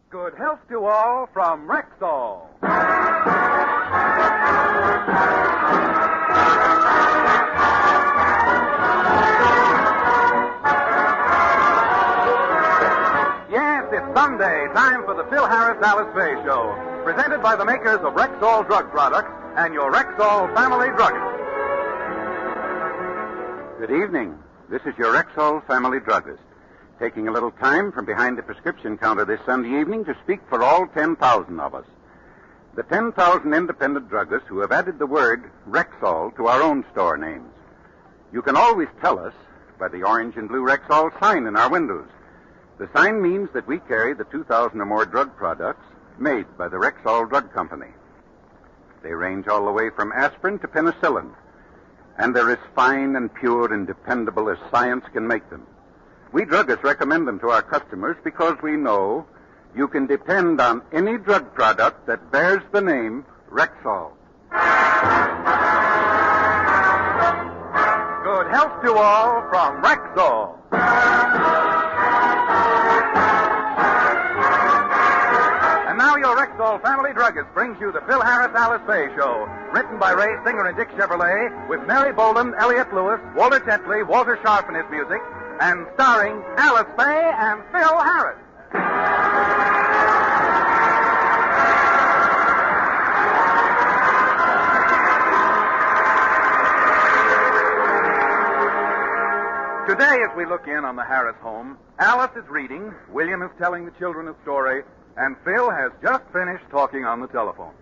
Good health to all from Rexall. Yes, it's Sunday, time for the Phil Harris Alice Faye Show, presented by the makers of Rexall drug products and your Rexall family druggist. Good evening. This is your Rexall family druggist, taking a little time from behind the prescription counter this Sunday evening to speak for all 10,000 of us. The 10,000 independent druggists who have added the word Rexall to our own store names. You can always tell us by the orange and blue Rexall sign in our windows. The sign means that we carry the 2,000 or more drug products made by the Rexall Drug Company. They range all the way from aspirin to penicillin, and they're as fine and pure and dependable as science can make them. We druggists recommend them to our customers because we know you can depend on any drug product that bears the name Rexall. Good health to all from Rexall. And now your Rexall family druggist brings you the Phil Harris Alice Faye Show, written by Ray Singer and Dick Chevrolet, with Mary Bolden, Elliott Lewis, Walter Tetley, Walter Sharp in his music, and starring Alice Faye and Phil Harris. Today, as we look in on the Harris home, Alice is reading, William is telling the children a story, and Phil has just finished talking on the telephone.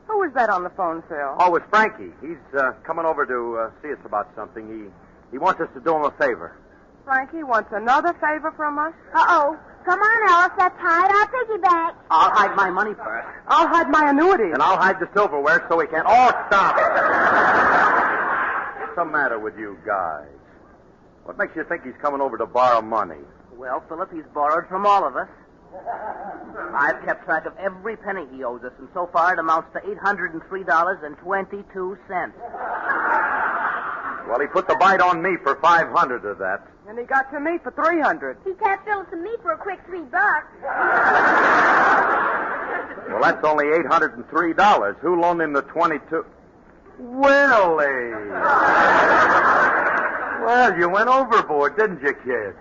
Who was that on the phone, Phil? Oh, it's Frankie. He's coming over to see us about something. He wants us to do him a favor. Frankie wants another favor from us? Uh-oh. Come on, Alice. That's hide our piggyback. I'll hide my money first. I'll hide my annuities. And I'll hide the silverware so he can't... Oh, stop it. What's the matter with you guys? What makes you think he's coming over to borrow money? Well, Philip, he's borrowed from all of us. I've kept track of every penny he owes us, and so far it amounts to $803.22. Well, he put the bite on me for $500 of that. And he got to me for $300. He tapped Phyllis and me for a quick $3. Well, that's only $803. Who loaned him the 22? Willie! Well, you went overboard, didn't you, kid?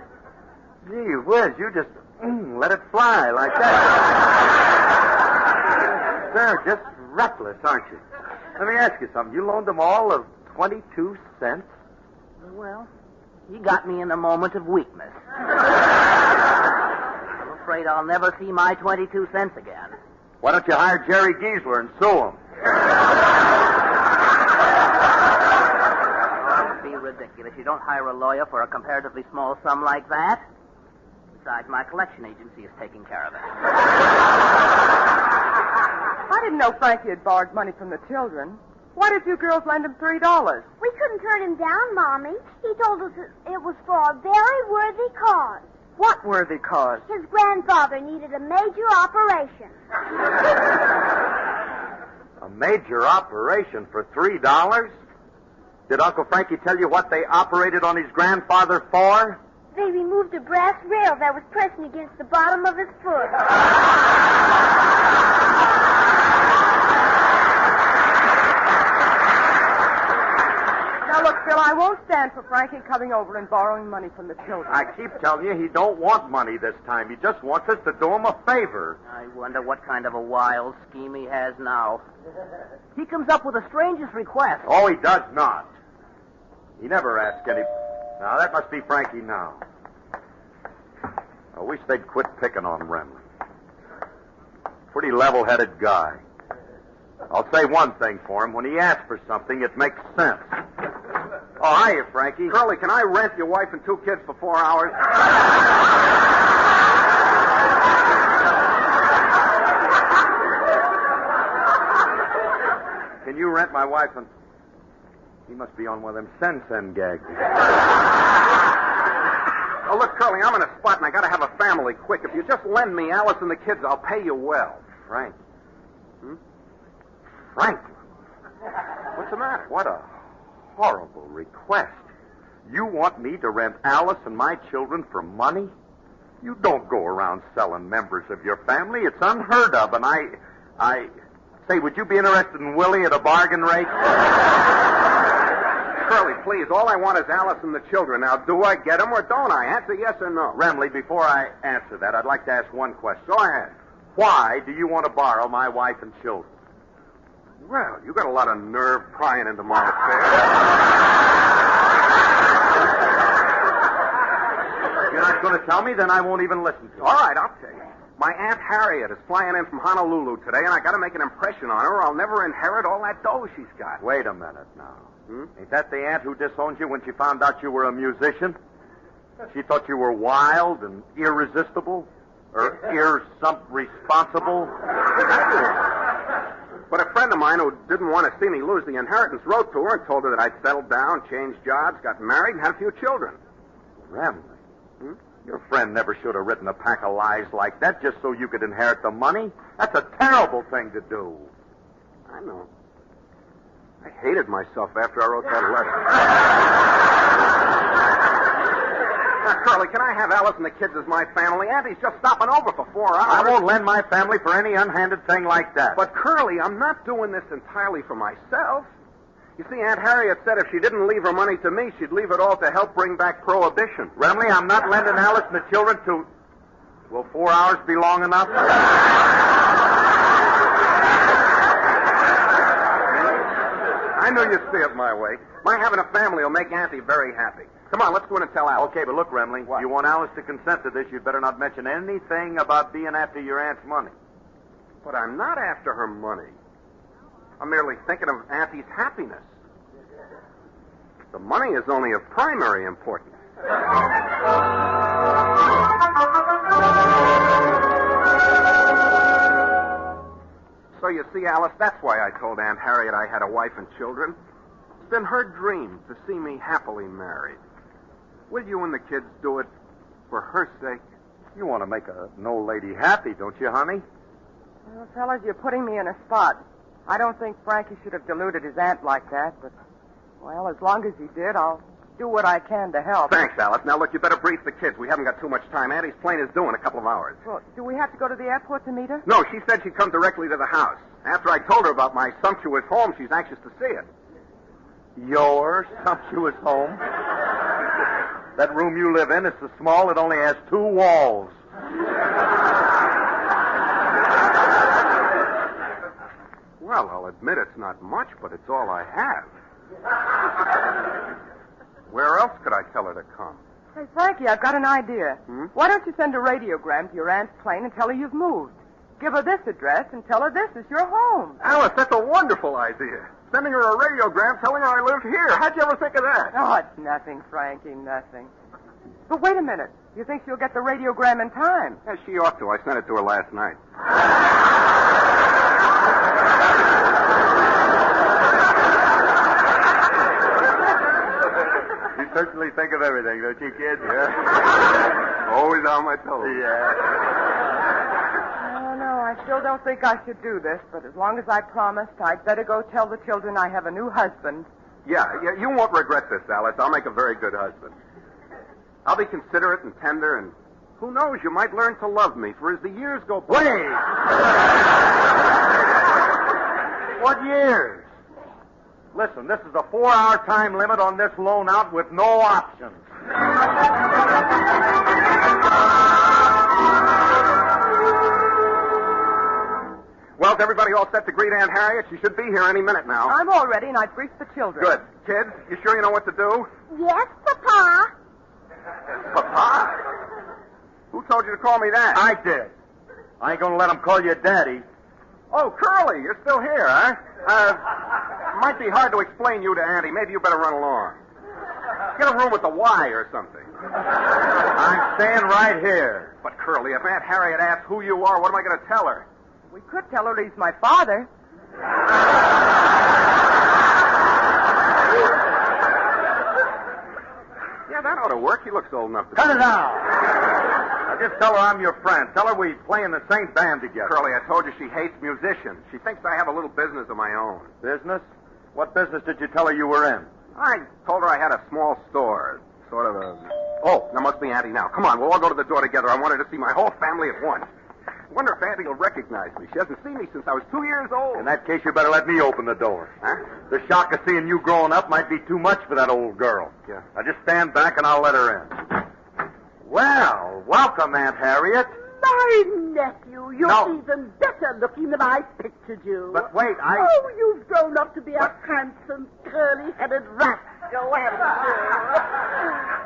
Gee whiz, you just let it fly like that. Sir, just reckless, aren't you? Let me ask you something. You loaned them all of 22 cents? Well, he got me in a moment of weakness. I'm afraid I'll never see my 22 cents again. Why don't you hire Jerry Giesler and sue him? Don't be ridiculous. You don't hire a lawyer for a comparatively small sum like that. Besides, my collection agency is taking care of it. I didn't know Frankie had borrowed money from the children. Why did you girls lend him $3? We couldn't turn him down, Mommy. He told us it was for a very worthy cause. What worthy cause? His grandfather needed a major operation. A major operation for $3? Did Uncle Frankie tell you what they operated on his grandfather for? They removed a brass rail that was pressing against the bottom of his foot. Now, look, Phil, I won't stand for Frankie coming over and borrowing money from the children. I keep telling you he don't want money this time. He just wants us to do him a favor. I wonder what kind of a wild scheme he has now. He comes up with the strangest request. Oh, he does not. He never asks any... Now, that must be Frankie now. I wish they'd quit picking on Remley. Pretty level-headed guy. I'll say one thing for him. When he asks for something, it makes sense. Oh, hiya, Frankie. Curly, can I rent your wife and 2 kids for 4 hours? Can you rent my wife and... He must be on one of them send gags. Oh, look, Curly, I'm in a spot and I gotta have a family quick. If you just lend me Alice and the kids, I'll pay you well. Frank. Frank. What's the matter? What a horrible request. You want me to rent Alice and my children for money? You don't go around selling members of your family. It's unheard of, and I... Say, would you be interested in Willie at a bargain rate? Curly, please, all I want is Alice and the children. Now, do I get them or don't I? Answer yes or no. Remley, before I answer that, I'd like to ask one question. Go ahead. Why do you want to borrow my wife and children? Well, you got a lot of nerve prying into my affairs. You're not going to tell me, then I won't even listen to you. All right, I'll tell you. My Aunt Harriet is flying in from Honolulu today, and I got to make an impression on her, or I'll never inherit all that dough she's got. Wait a minute now. Ain't that the aunt who disowned you when she found out you were a musician? She thought you were wild and irresistible? Or irresponsible? But a friend of mine who didn't want to see me lose the inheritance wrote to her and told her that I'd settled down, changed jobs, got married, and had a few children. Remley, your friend never should have written a pack of lies like that just so you could inherit the money. That's a terrible thing to do. I know. I hated myself after I wrote that letter. Now, Curly, can I have Alice and the kids as my family? Auntie's just stopping over for 4 hours. I won't lend my family for any unhanded thing like that. But, Curly, I'm not doing this entirely for myself. You see, Aunt Harriet said if she didn't leave her money to me, she'd leave it all to help bring back Prohibition. Remley, I'm not lending Alice and the children to... Will 4 hours be long enough? I knew you'd see it my way. My having a family will make Auntie very happy. Come on, let's go in and tell Alice. Okay, but look, Remley, What? You want Alice to consent to this, you'd better not mention anything about being after your aunt's money. But I'm not after her money. I'm merely thinking of Auntie's happiness. The money is only of primary importance. So you see, Alice, that's why I told Aunt Harriet I had a wife and children. It's been her dream to see me happily married. Will you and the kids do it for her sake? You want to make an old lady happy, don't you, honey? Well, fellas, you're putting me in a spot. I don't think Frankie should have deluded his aunt like that, but, well, as long as he did, I'll do what I can to help. Thanks, Alice. Now, look, you better brief the kids. We haven't got too much time. Auntie's plane is due in a couple of hours. Well, do we have to go to the airport to meet her? No, she said she'd come directly to the house. After I told her about my sumptuous home, she's anxious to see it. Your sumptuous home? That room you live in is so small it only has 2 walls. Well, I'll admit it's not much, but it's all I have. Where else could I tell her to come? Hey, Frankie, I've got an idea. Why don't you send a radiogram to your aunt's plane and tell her you've moved? Give her this address and tell her this is your home. Alice, that's a wonderful idea. Sending her a radiogram telling her I live here. How'd you ever think of that? Oh, it's nothing, Frankie, nothing. But wait a minute. You think she'll get the radiogram in time? Yeah, she ought to. I sent it to her last night. You certainly think of everything, don't you, kid? Yeah. Always on my toes. Yeah. Oh, no, I still don't think I should do this, but as long as I promised, I'd better go tell the children I have a new husband. Yeah, you won't regret this, Alice. I'll make a very good husband. I'll be considerate and tender, and who knows, you might learn to love me, for as the years go by... Wait! What years? Listen, this is a 4-hour time limit on this loan out with no options. Well, is everybody all set to greet Aunt Harriet? She should be here any minute now. I'm all ready, and I've briefed the children. Good. Kids, you sure you know what to do? Yes, Papa. Papa? Who told you to call me that? I did. I ain't gonna let him call you Daddy. Oh, Curly, you're still here, huh? Might be hard to explain you to Auntie. Maybe you better run along. Get a room with the Y or something. I'm staying right here. But, Curly, if Aunt Harriet asks who you are, what am I going to tell her? We could tell her he's my father. Yeah, that ought to work. He looks old enough to... Cut it out. Now, just tell her I'm your friend. Tell her we play in the same band together. Curly, I told you she hates musicians. She thinks I have a little business of my own. Business? What business did you tell her you were in? I told her I had a small store. Sort of a Oh, that must be Auntie now. Come on, we'll all go to the door together. I want her to see my whole family at once. I wonder if Auntie will recognize me. She hasn't seen me since I was 2 years old. In that case, you better let me open the door. Huh? The shock of seeing you growing up might be too much for that old girl. Yeah. Now just stand back and I'll let her in. Well, welcome, Aunt Harriet. My nephew, you're No. even better looking than I pictured you. But wait, Oh, you've grown up to be a handsome, curly-headed rascal, haven't you?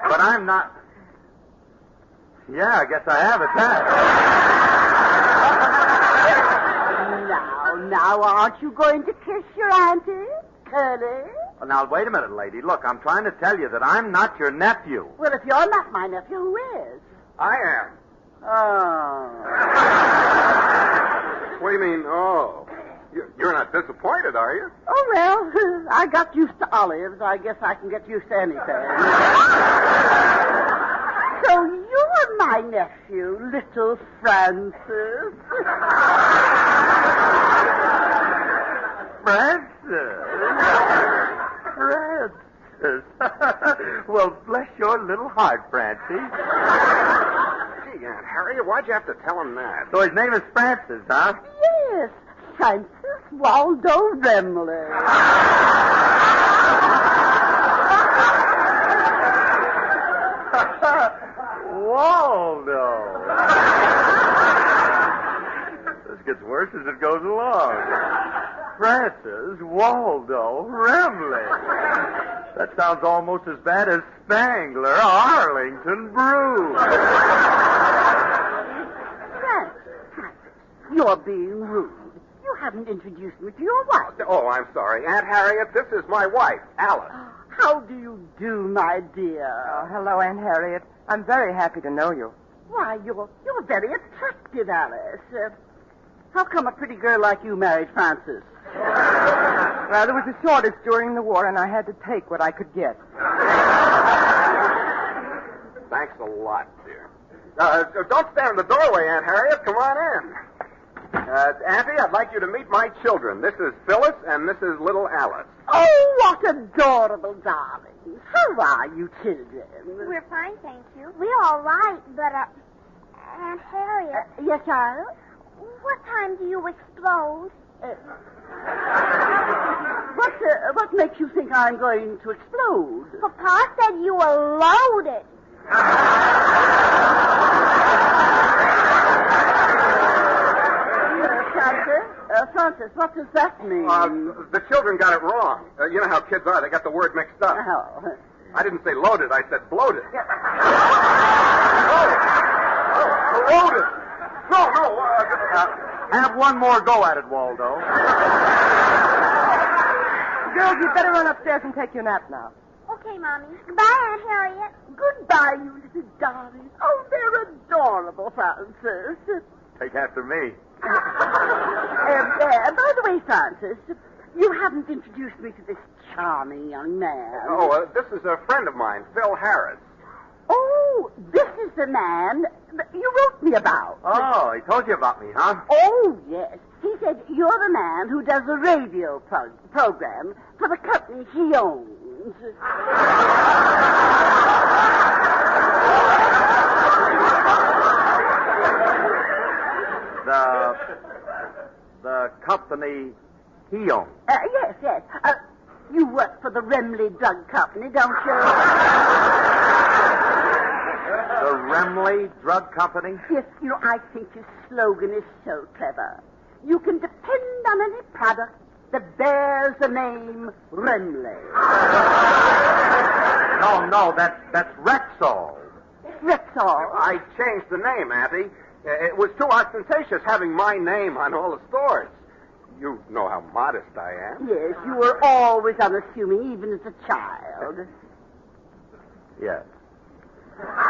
But I'm not... Yeah, I guess I have at that. Now, aren't you going to kiss your auntie, Curly? Well, now, wait a minute, lady. Look, I'm trying to tell you that I'm not your nephew. Well, if you're not my nephew, who is? I am. Oh. What do you mean, oh? You're not disappointed, are you? Oh, well, I got used to olives. I guess I can get used to anything. So you're my nephew, little Francis. Francis. Well, bless your little heart, Francie. Gee, Aunt Harriet, why'd you have to tell him that? So his name is Francis, huh? Yes, Francis Waldo Remley. Waldo. This gets worse as it goes along. Francis Waldo Remley. That sounds almost as bad as Spangler Arlington Brew. Francis, you're being rude. You haven't introduced me to your wife. Oh, I'm sorry. Aunt Harriet, this is my wife, Alice. How do you do, my dear? Oh, hello, Aunt Harriet. I'm very happy to know you. Why, you're very attractive, Alice. How come a pretty girl like you married Francis? Well, there was a shortage during the war, and I had to take what I could get. Thanks a lot, dear. Don't stand in the doorway, Aunt Harriet. Come on in. Auntie, I'd like you to meet my children. This is Phyllis, and this is little Alice. Oh, what adorable darlings. How are you, children? We're fine, thank you. We're all right, but, Aunt Harriet, Yes, child? what time do you explode? What makes you think I'm going to explode? Papa said you were loaded. Francis, what does that mean? The children got it wrong. You know how kids are. They got the word mixed up. Oh. I didn't say loaded. I said bloated. Loaded. No. Have one more go at it, Waldo. Girls, you'd better run upstairs and take your nap now. Okay, Mommy. Goodbye, Aunt Harriet. Goodbye, you little darlings. Oh, they're adorable, Francis. Take after me. By the way, Francis, you haven't introduced me to this charming young man. Oh, this is a friend of mine, Phil Harris. Oh, this is the man you wrote me about. Oh, he told you about me, huh? Oh, yes. He said you're the man who does a radio program for the company he owns. The company he owns. Yes. You work for the Remley Drug Company, don't you? The Remley Drug Company? Yes, I think his slogan is so clever. You can depend on any product that bears the name Remley. No, that's Rexall. Rexall. I changed the name, Auntie. It was too ostentatious having my name on all the stores. You know how modest I am. Yes, you were always unassuming, even as a child. Yes.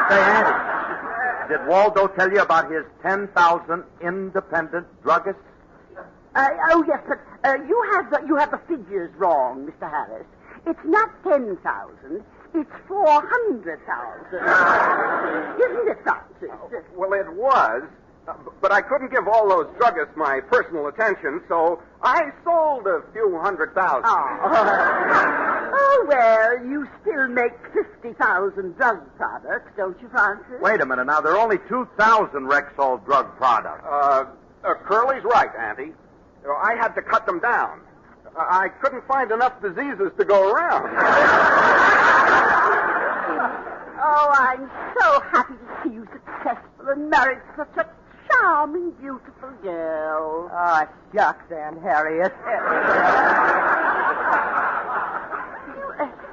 Say, Auntie, did Waldo tell you about his 10,000 independent druggists? Oh, yes, but you have the figures wrong, Mr. Harris. It's not 10,000. It's 400,000. Isn't it, Francis? Well, it was But I couldn't give all those druggists my personal attention, so I sold a few 100,000. Oh, well, you still make 50,000 drug products, don't you, Francis? Wait a minute now. There are only 2,000 Rexall drug products. Curly's right, Auntie. I had to cut them down. I couldn't find enough diseases to go around. Oh, I'm so happy to see you successful and married such a charming, beautiful girl. Ah, shucks, Aunt Harriet.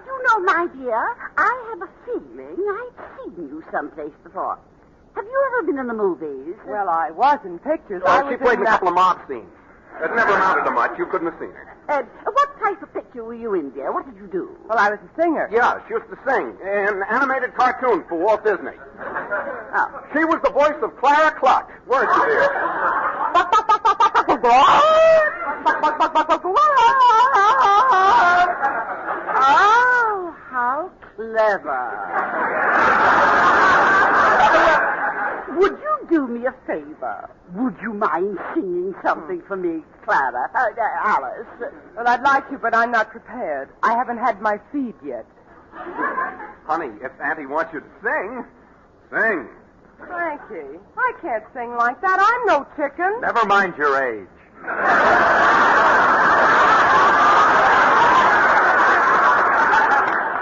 You know, my dear, I have a feeling I've seen you someplace before. Have you ever been in the movies? Well, I was in pictures. I was She played in a that- couple of mob scenes. It never amounted to much. You couldn't have seen her. What type of picture were you in, dear? What did you do? Well, I was a singer. Yeah, she used to sing in an animated cartoon for Walt Disney. Oh. She was the voice of Clara Cluck, weren't you, dear? Oh, how clever. Would you do me a favor? Would you mind singing something for me, Clara? Alice? Well, I'd like to, but I'm not prepared. I haven't had my feed yet. Honey, if Auntie wants you to sing, sing. Frankie, I can't sing like that. I'm no chicken. Never mind your age.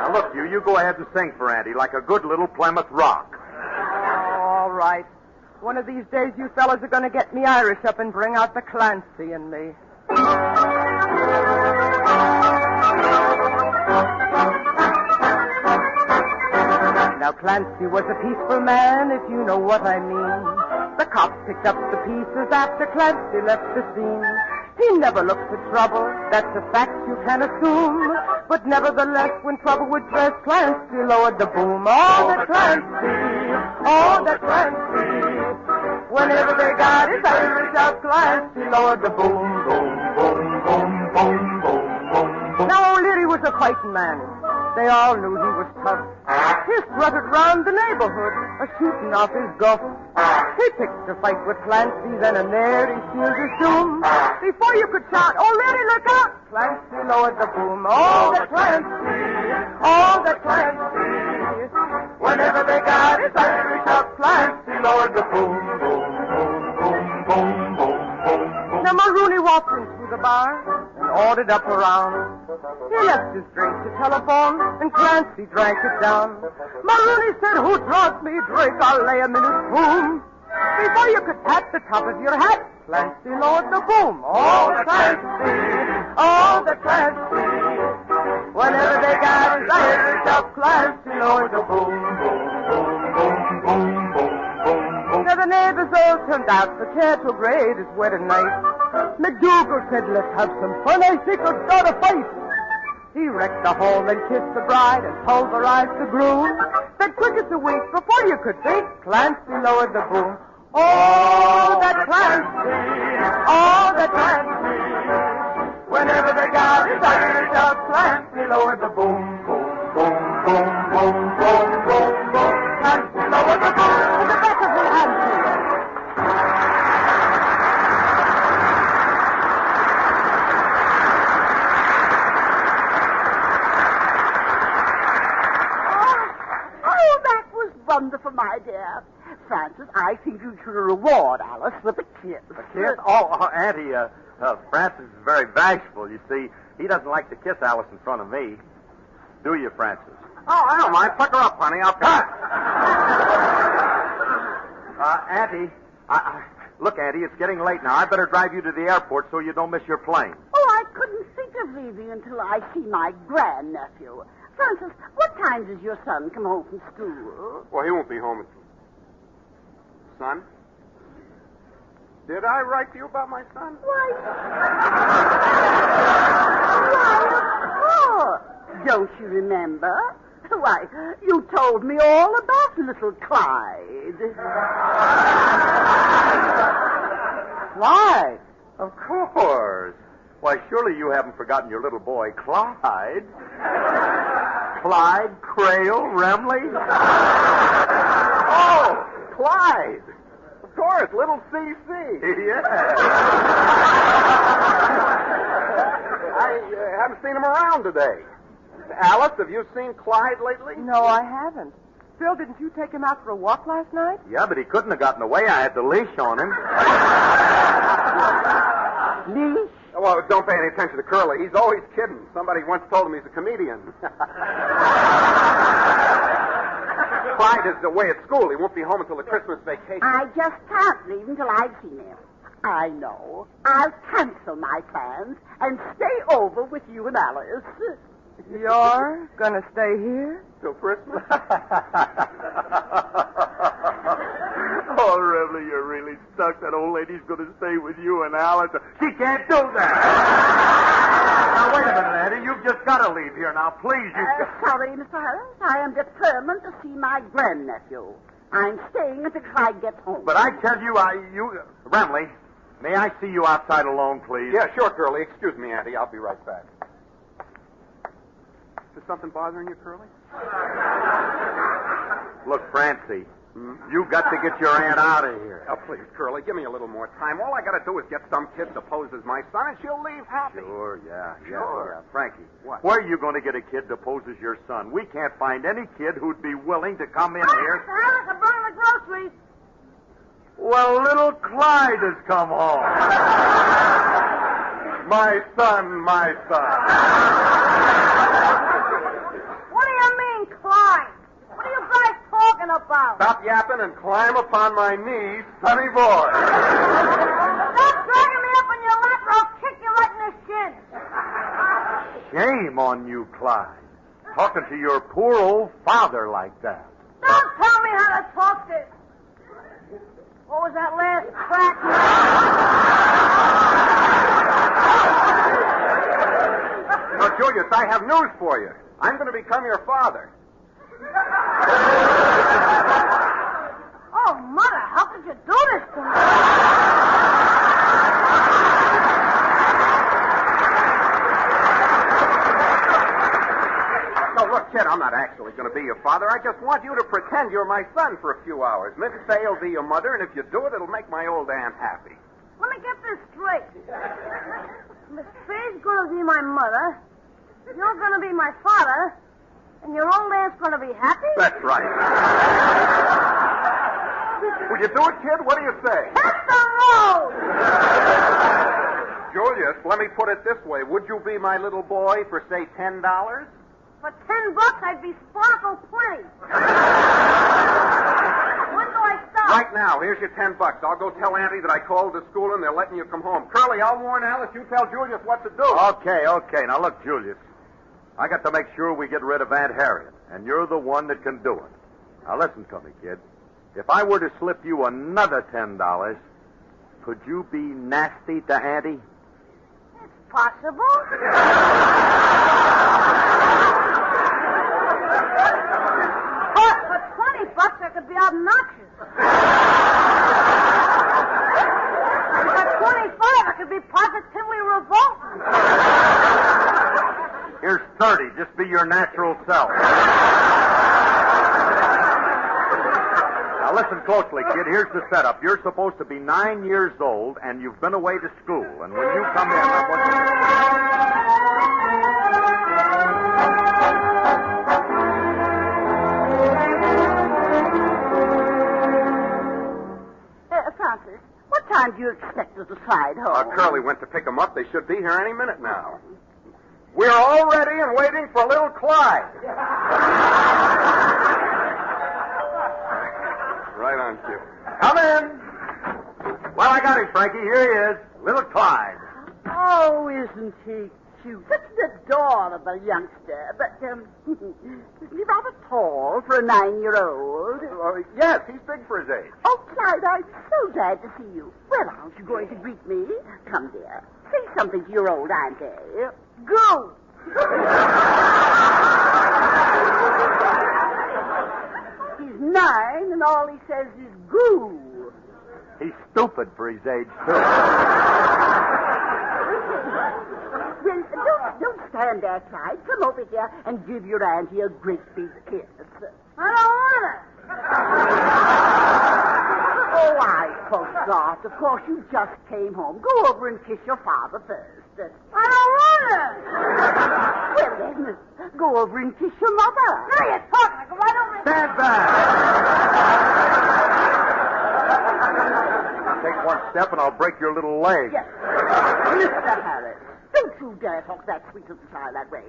Now, look, you go ahead and sing for Auntie like a good little Plymouth Rock. All right. One of these days, you fellas are going to get me Irish up and bring out the Clancy in me. Now, Clancy was a peaceful man, if you know what I mean. The cops picked up the pieces after Clancy left the scene. He never looked for trouble, that's a fact you can assume. But nevertheless, when trouble would press, Clancy lowered the boom. Oh, the Clancy, oh, the Clancy. Whenever they got his Irish out, Clancy lowered the boom, boom, boom, boom, boom, boom, boom, boom. Now, old Liddy was a fighting man. They all knew he was tough. He strutted round the neighborhood, a-shooting off his guff. He picked a fight with Clancy, then and there he sealed his doom. Before you could shout, "Oh, Liddy, look out!" Clancy lowered the boom. Oh, the Clancy! Oh, the Clancy! Whenever they got his Irish up, Clancy lowered the boom, boom, boom, boom, boom, boom, boom, boom. Now, Marooney walked into the bar and ordered up a round. He left his drink to telephone, and Clancy drank it down. Marooney said, "Who draws me drink? I'll lay him in his boom." Before you could pat the top of your hat, Clancy lowered the boom. Oh, the Clancy! Oh, the Clancy! Whenever they got his Irish up, Clancy lowered the boom, boom, boom, boom, boom, boom, boom, boom. Now the neighbors all turned out for care to grade his wedding night. McDougal said, "Let's have some fun. I think we'll start a fight." He wrecked the home and kissed the bride and pulverized the groom. Then quick as a wink, before you could think, Clancy lowered the boom. Oh, that Clancy! Oh, that Clancy! Whenever they got his Irish out, Clancy lowered the boom, boom, boom, boom, boom, boom, boom, boom. Clancy lowered the boom. With the back of her hand to it. Oh, that was wonderful, my dear. Francis, I think you should reward Alice with a kiss. A kiss? Oh, Auntie, Francis is very bashful, you see. He doesn't like to kiss Alice in front of me. Do you, Francis? Oh, I don't mind. Puck her up, honey. I'll cut. Auntie, look, Auntie, it's getting late now. I better drive you to the airport so you don't miss your plane. Oh, I couldn't think of leaving until I see my grandnephew. Francis, what time does your son come home from school? Well, he won't be home until... Son? Did I write to you about my son? Why, of course. Don't you remember? Why, you told me all about little Clyde. Clyde? Of course. Why, surely you haven't forgotten your little boy, Clyde. Clyde, Crail, Remley. Oh, Clyde. course, little CC. Yeah. I haven't seen him around today. Alice, have you seen Clyde lately? No, I haven't. Phil, didn't you take him out for a walk last night? Yeah, but he couldn't have gotten away. I had the leash on him. Leash? Well, don't pay any attention to Curly. He's always kidding. Somebody once told him he's a comedian. Clyde is away at school. He won't be home until the Christmas vacation. I just can't leave until I've seen him. I know. I'll cancel my plans and stay over with you and Alice. You're gonna stay here? Till Christmas? Oh, Remley, you're really stuck. That old lady's going to stay with you and Alice. She can't do that. Now, wait a minute, Auntie. You've just got to leave here now. Please, Sorry, Mr. Harris. I am determined to see my grandnephew. I'm staying until Clyde gets home. But I tell you, Remley, may I see you outside alone, please? Yeah, sure, Curly. Excuse me, Auntie. I'll be right back. Is something bothering you, Curly? Look, Francie, you got to get your aunt out of here. Oh, please, Curly, give me a little more time. All I got to do is get some kid to pose as my son, and she'll leave happy. Sure, yeah. Frankie, What? where are you going to get a kid to pose as your son? We can't find any kid who'd be willing to come in here. Alice, I'm bringing the groceries. Well, little Clyde has come home. My son, my son. What do you mean, Clyde? What are you guys talking about? Stop yapping and climb upon my knees, sonny boy. Stop dragging me up in your lap or I'll kick you right in the shin. Shame on you, Clyde. Talking to your poor old father like that. Don't tell me how to talk this. What was that last crack? No, Julius, I have news for you. I'm going to become your father. Oh, Mother, how could you do this to me? No, look, kid, I'm not actually going to be your father. I just want you to pretend you're my son for a few hours. Miss Faye will be your mother, and if you do it, it'll make my old aunt happy. Let me get this straight. Miss Faye's going to be my mother, you're going to be my father, and your old aunt's going to be happy? That's right. Will you do it, kid? What do you say? Hit the road! Julius, let me put it this way. Would you be my little boy for, say, $10? For $10, I'd be sparkle plenty. When do I stop? Right now. Here's your $10. I'll go tell Auntie that I called the school and they're letting you come home. Curly, I'll warn Alice. You tell Julius what to do. Okay. Now, look, Julius. I got to make sure we get rid of Aunt Harriet, and you're the one that can do it. Now, listen to me, kid. If I were to slip you another $10, could you be nasty to Auntie? It's possible. But for $20, I could be obnoxious. For $25, I could be positively revolting. Here's 30. Just be your natural self. Now, listen closely, kid. Here's the setup. You're supposed to be 9 years old, and you've been away to school. And when you come in, I want Francis, what time do you expect us to slide home? Curly went to pick them up. They should be here any minute now. We're all ready and waiting for little Clyde. Right on cue. Come in. Well, I got him, Frankie. Here he is. Little Clyde. Oh, isn't he cute? Such an adorable youngster. But, isn't he rather tall for a 9-year-old? Yes, he's big for his age. Oh, Clyde, I'm so glad to see you. Well, aren't you going to greet me? Come, dear. Say something to your old auntie. Go! He's 9, and all he says is goo. He's stupid for his age, too. Well, don't stand there, Clyde. Come over here and give your auntie a great big kiss. I don't want it. Oh, I forgot. Of course, you just came home. Go over and kiss your father first. I don't want Well, then, go over and kiss your mother. to. Now you're talking. I go right over and... Stand back. Take one step and I'll break your little leg. Yes. Mr. Harris, don't you dare talk that sweet little child that way.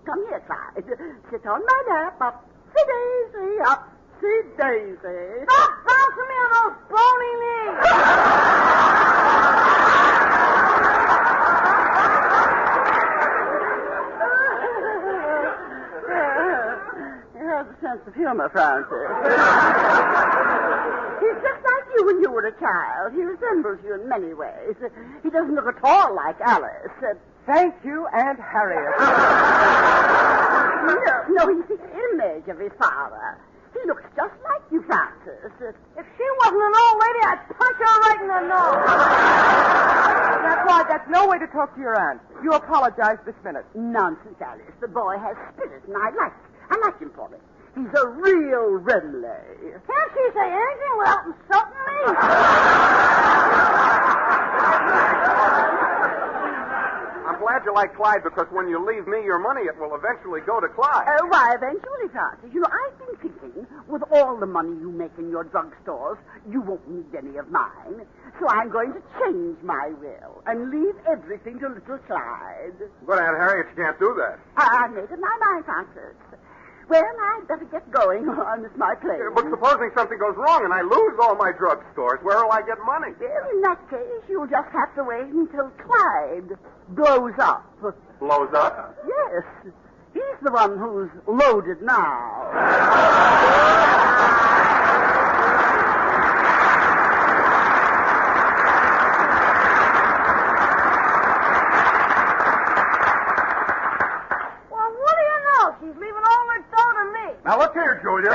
Come here, child. Sit on my lap. Up, see Daisy. Up, see Daisy. Stop bouncing me on those bony knees. He has a sense of humor, Francis. He's just like you when you were a child. He resembles you in many ways. He doesn't look at all like Alice. Thank you, Aunt Harriet. No, he's the image of his father. He looks just like you, Francis. If she wasn't an old lady, I'd punch her right in the nose. That's right. That's no way to talk to your aunt. You apologize this minute. Nonsense, Alice. The boy has spirit, and I like him for it. He's a real Remley. Can't she say anything without insulting me? I'm glad you like Clyde because when you leave me your money, it will eventually go to Clyde. Why, eventually, Francis. You know, I've been thinking, with all the money you make in your drugstores, you won't need any of mine. So I'm going to change my will and leave everything to little Clyde. But Aunt Harriet, you can't do that. I made up my mind, Francis. Well, I'd better get going on this my plane. But supposing something goes wrong and I lose all my drugstores, where will I get money? Well, in that case, you'll just have to wait until Clyde blows up. Blows up? Yes. He's the one who's loaded now. Well, what do you know? She's leaving all her dough to me. Now, look here, Julius.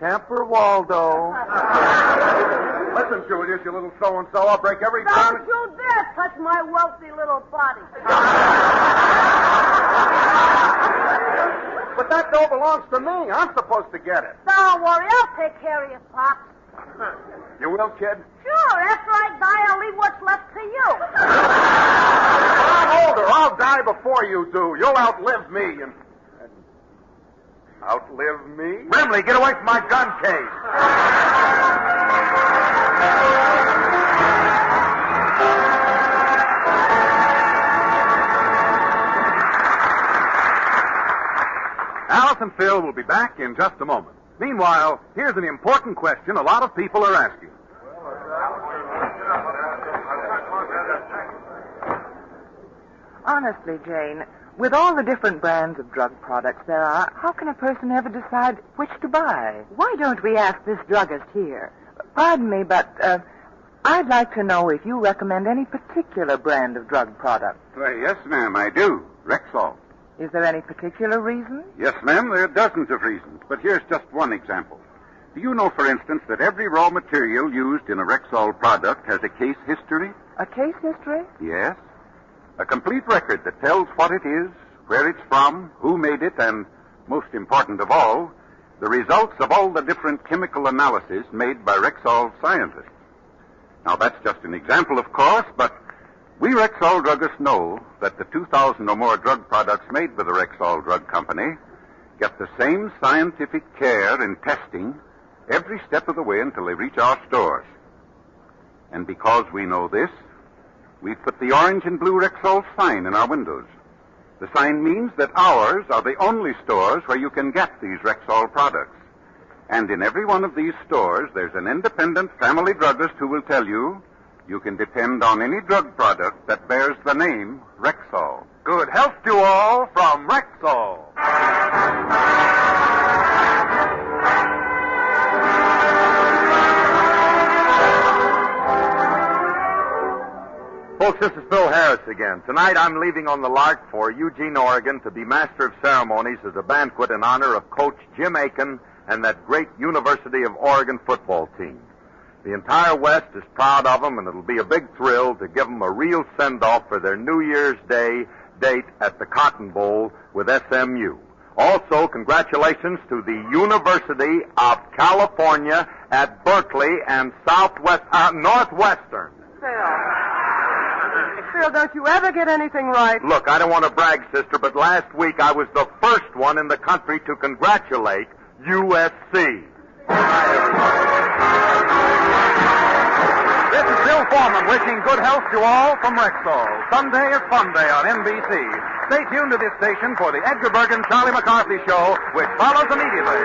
Temper, Waldo. Listen, Julius, you little so-and-so, I'll break every Don't bone. you dare touch my wealthy little body. But that dough belongs to me. I'm supposed to get it. Don't worry, I'll take care of you, Pops. You will, kid? Sure, after I die, I'll leave what's left to you. I'm older. I'll die before you do. You'll outlive me and... Outlive me? Remley, get away from my gun case. Alice and Phil will be back in just a moment. Meanwhile, here's an important question a lot of people are asking. Honestly, Jane, with all the different brands of drug products there are, how can a person ever decide which to buy? Why don't we ask this druggist here? Pardon me, but I'd like to know if you recommend any particular brand of drug product. Why, yes, ma'am, I do. Rexall. Is there any particular reason? Yes, ma'am, there are dozens of reasons, but here's just one example. Do you know, for instance, that every raw material used in a Rexall product has a case history? A case history? Yes. A complete record that tells what it is, where it's from, who made it, and, most important of all, the results of all the different chemical analyses made by Rexall scientists. Now, that's just an example, of course, but we Rexall druggists know that the 2,000 or more drug products made by the Rexall Drug Company get the same scientific care in testing every step of the way until they reach our stores. And because we know this, we've put the orange and blue Rexall sign in our windows. The sign means that ours are the only stores where you can get these Rexall products. And in every one of these stores, there's an independent family druggist who will tell you you can depend on any drug product that bears the name Rexall. Good health to all from Rexall. Folks, this is Phil Harris again. Tonight I'm leaving on the Lark for Eugene, Oregon to be Master of Ceremonies as a banquet in honor of Coach Jim Aiken and that great University of Oregon football team. The entire West is proud of them, and it'll be a big thrill to give them a real send-off for their New Year's Day date at the Cotton Bowl with SMU. Also, congratulations to the University of California at Berkeley and Northwestern. Phil, don't you ever get anything right? Look, I don't want to brag, sister, but last week I was the first one in the country to congratulate USC. This is Bill Foreman wishing good health to all from Rexall. Sunday is Fun Day on NBC. Stay tuned to this station for the Edgar Bergen Charlie McCarthy Show, which follows immediately.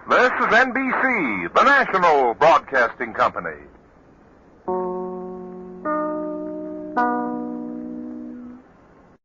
This is NBC, the national broadcasting company.